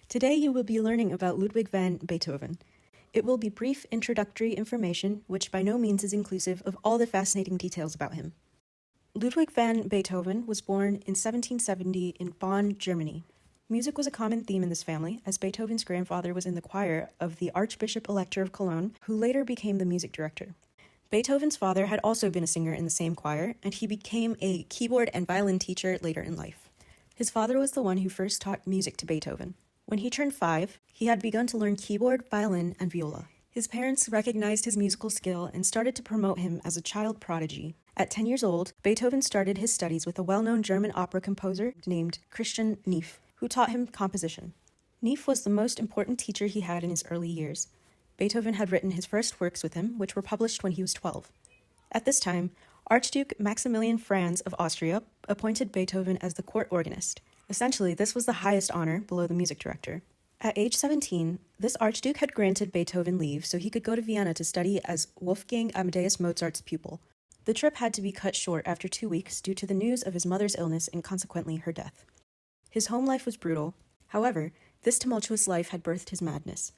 Today you will be learning about Ludwig van Beethoven. It will be brief introductory information, which by no means is inclusive of all the fascinating details about him. Ludwig van Beethoven was born in 1770 in Bonn, Germany. Music was a common theme in this family, as Beethoven's grandfather was in the choir of the Archbishop Elector of Cologne, who later became the music director. Beethoven's father had also been a singer in the same choir, and he became a keyboard and violin teacher later in life. His father was the one who first taught music to Beethoven. When he turned 5, he had begun to learn keyboard, violin, and viola. His parents recognized his musical skill and started to promote him as a child prodigy. At 10 years old, Beethoven started his studies with a well-known German opera composer named Christian Neff, who taught him composition. Neff was the most important teacher he had in his early years. Beethoven had written his first works with him, which were published when he was 12. At this time, Archduke Maximilian Franz of Austria appointed Beethoven as the court organist. Essentially, this was the highest honor below the music director. At age 17, this Archduke had granted Beethoven leave so he could go to Vienna to study as Wolfgang Amadeus Mozart's pupil. The trip had to be cut short after 2 weeks due to the news of his mother's illness and consequently her death. His home life was brutal. However, this tumultuous life had birthed his madness.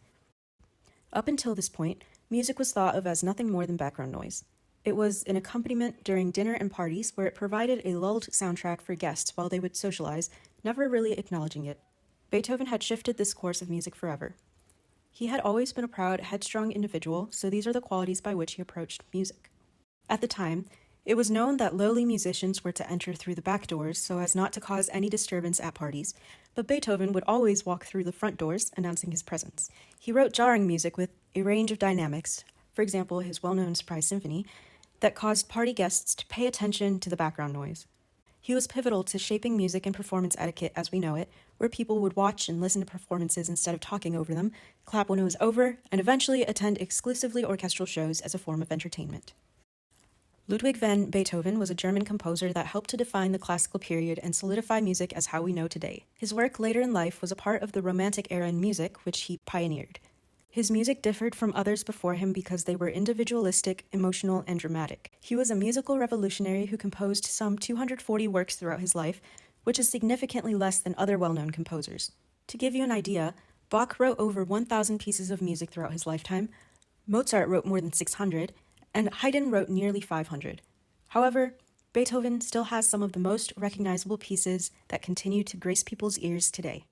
Up until this point, music was thought of as nothing more than background noise. It was an accompaniment during dinner and parties where it provided a lulled soundtrack for guests while they would socialize, never really acknowledging it. Beethoven had shifted this course of music forever. He had always been a proud, headstrong individual, so these are the qualities by which he approached music. At the time, it was known that lowly musicians were to enter through the back doors so as not to cause any disturbance at parties, but Beethoven would always walk through the front doors, announcing his presence. He wrote jarring music with a range of dynamics, for example, his well-known Surprise Symphony, that caused party guests to pay attention to the background noise. He was pivotal to shaping music and performance etiquette as we know it, where people would watch and listen to performances instead of talking over them, clap when it was over, and eventually attend exclusively orchestral shows as a form of entertainment. Ludwig van Beethoven was a German composer that helped to define the classical period and solidify music as how we know today. His work later in life was a part of the Romantic era in music, which he pioneered. His music differed from others before him because they were individualistic, emotional, and dramatic. He was a musical revolutionary who composed some 240 works throughout his life, which is significantly less than other well-known composers. To give you an idea, Bach wrote over 1,000 pieces of music throughout his lifetime, Mozart wrote more than 600, and Haydn wrote nearly 500. However, Beethoven still has some of the most recognizable pieces that continue to grace people's ears today.